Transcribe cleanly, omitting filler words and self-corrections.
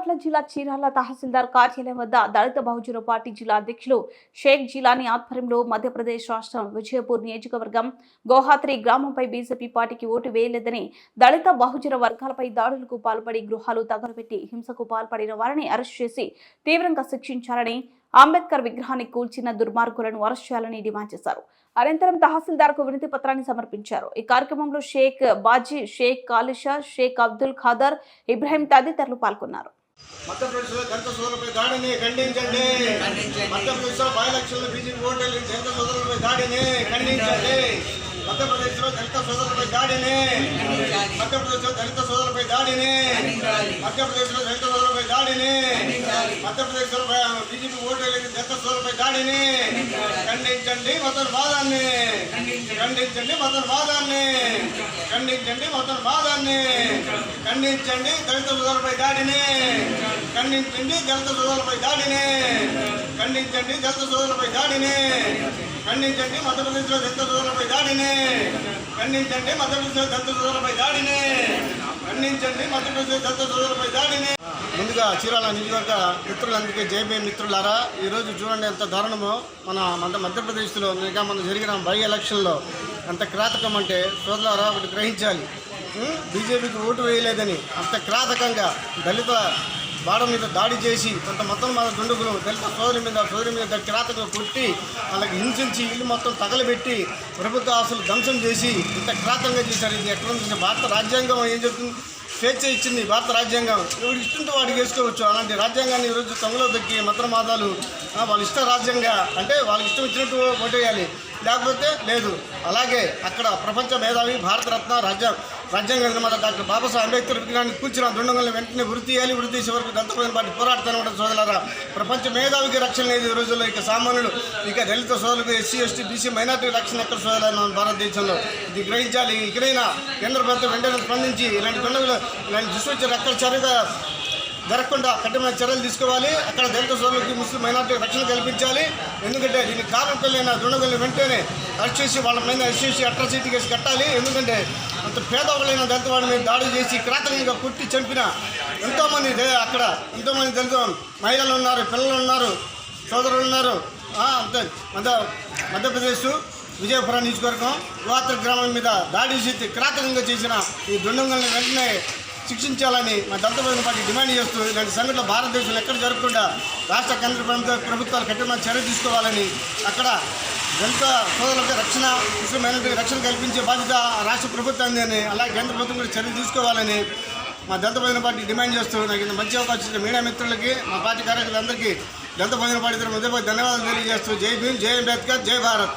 బాపట్ల జిల్లా చీరాల తహసీల్దార్ కార్యాలయం వద్ద దళిత బహుజన పార్టీ జిల్లా అధ్యక్షులు షేక్ జిలానీ ఆధ్వర్యంలో మధ్యప్రదేశ్ రాష్ట్రం విజయపూర్ నియోజకవర్గం గోహాత్రి గ్రామంపై బీజేపీ పార్టీకి ఓటు వేయలేదని దళిత బహుజన వర్గాలపై దాడులకు పాల్పడి గృహాలు తగలబెట్టి హింసకు పాల్పడిన వారిని అరెస్ట్ చేసి తీవ్రంగా శిక్షించాలని అంబేద్కర్ విగ్రహాన్ని కూల్చిన దుర్మార్గులను అరెస్ట్ చేయాలని డిమాండ్ చేశారు. అనంతరం తహసీల్దార్కు వినతి పత్రాన్ని సమర్పించారు. ఈ కార్యక్రమంలో షేక్ బాజీ, షేక్ కాలిషా, షేక్ అబ్దుల్ ఖాదర్, ఇబ్రాహిం తదితరులు పాల్గొన్నారు. మధ్యప్రదేశ్లో దళిత సోదరులపై దాడిని ఖండించండి. మధ్యప్రదేశ్లో బై ఎలక్షన్లో బీజేపీ ఓటర్లు దళిత సోదరులపై దాడిని ఖండించండి. మధ్యప్రదేశ్లో దళిత సోదరులపై దాడిని మధ్యప్రదేశ్లో దళిత సోదరులపై దాడిని మధ్యప్రదేశ్లో దళిత సోదరులపై దాడిని మధ్యప్రదేశ్లో బీజేపీ ఓటర్లు దళిత సోదరులపై దాడిని ఖండించండి. మతోన్మాదాన్ని ఖండించండి. మతోన్మాదాన్ని ఖండించండి. మతోన్మాదాన్ని ఖండించండి. దళిత సోదరులపై దాడిని ఖండించండి. దళిత సోదరులపై దాడిని ఖండించండి. దళిత సోదరులపై దాడిని ఖండించండి. మధ్యప్రదేశ్లో దళిత సోదరులపై దాడిని ఖండించండి. మధ్యప్రదేశ్లో దళిత సోదరులపై దాడిని ఖండించండి. మధ్యప్రదేశ్లో దళిత సోదరులపై దాడిని. ముందుగా చీరాల నియోజకవర్గ మిత్రులందరికీ జైబీ మిత్రులారా, ఈరోజు చూడండి ఎంత దారుణమో. మధ్యప్రదేశ్లో మనం జరిగిన బై ఎలక్షన్లో ఎంత కిరాతకం అంటే సోదరులారా ఒకటి గ్రహించాలి. బీజేపీకి ఓటు వేయలేదని అంత కిరాతకంగా దళిత బాడ మీద దాడి చేసి కొంత మొత్తం మన దుండుగులు దళిత సోదరి మీద కిరాతకులు కొట్టి వాళ్ళకి హింసించి ఇల్లు మొత్తం తగలబెట్టి ప్రభుత్వ ఆస్తులు ధ్వంసం చేసి ఇంత కిరాతంగా చేశారు. ఇది ఎక్కడ ఉంది? భారత రాజ్యాంగం ఏం చెప్తుంది? స్వేచ్ఛ ఇచ్చింది భారత రాజ్యాంగం. ఎవరు ఇష్టంతో వాడికి వేసుకోవచ్చు. అలాంటి రాజ్యాంగాన్ని ఈరోజు తొంగలో దక్కి మతమాదాలు వాళ్ళ ఇష్ట రాజ్యంగా అంటే వాళ్ళకి ఇష్టం ఇచ్చినట్టు ఓటేయాలి, లేకపోతే లేదు. అలాగే అక్కడ ప్రపంచ మేధావి భారతరత్న రాజ్యాంగ నిర్మాత డాక్టర్ బాబాసాహెబ్ అంబేద్కర్ విగ్రహాన్ని కూర్చున్న దుండంగులను వెంటనే ఉరి తీయాలి. ఉరి తీసే వరకు దళిత పార్టీ పోరాడుతూనే ఉంటుంది. సోదరులారా, ప్రపంచ మేధావికి రక్షణ లేదు ఈ రోజుల్లో. ఇక సామాన్యులు, ఇక దళిత సోదరులకు, ఎస్సీ, ఎస్టీ, బీసీ, మైనార్టీ రక్షణ ఎక్కడ సోదరులు మన భారతదేశంలో? ఇది గ్రహించాలి. ఇకనైనా కేంద్ర ప్రభుత్వం వెంటనే స్పందించి ఇలాంటి దుండగులు ఇలాంటి దుష్ప్రచారం అక్కడ చర్యగా జరగకుండా కఠినమైన చర్యలు తీసుకోవాలి. అక్కడ దళిత సోదరులకి, ముస్లిం మైనార్టీకి రక్షణ కల్పించాలి. ఎందుకంటే దీనికి కారణాలైన దుండగులను వెంటనే అరెస్ట్ చేసి వాళ్ళ మీద ఎస్సీ అట్రాసిటీ కేసు కట్టాలి. ఎందుకంటే అంత పేదవాళ్ళైన దళిత వాడి మీద దాడి చేసి కిరాతకంగా కొట్టి చంపిన ఎంతోమంది దళిత మహిళలు ఉన్నారు, పిల్లలు ఉన్నారు, సోదరులు ఉన్నారు. అంతే మధ్యప్రదేశ్ విజయపురం నియోజకవర్గం గోహాత్రి గ్రామం మీద దాడి చేసి కిరాతకంగా చేసిన ఈ దుండగులను వెంటనే శిక్షించాలని మా దళిత బహుజన పార్టీ డిమాండ్ చేస్తూ ఇలాంటి సంఘటనలు భారతదేశంలో ఎక్కడ జరగకుండా రాష్ట్ర కేంద్ర ప్రభుత్వాలు కఠినమైన చర్య తీసుకోవాలని, అక్కడ దళిత సోదరులకు రక్షణ, ముస్లిం మైనారిటీకి రక్షణ కల్పించే బాధ్యత రాష్ట్ర ప్రభుత్వాన్ని అని, అలాగే కేంద్ర ప్రభుత్వం కూడా చర్య తీసుకోవాలని మా దళిత బహుజన పార్టీ డిమాండ్ చేస్తూ నాకు ఇంత మంచి అవకాశం ఇచ్చిన మీడియా మిత్రులకి, మా పార్టీ కార్యకర్తలందరికీ దళిత బహుజన పార్టీ తరఫున ధన్యవాదాలు తెలియజేస్తూ జై భీమ్, జై అంబేద్కర్, జై భారత్.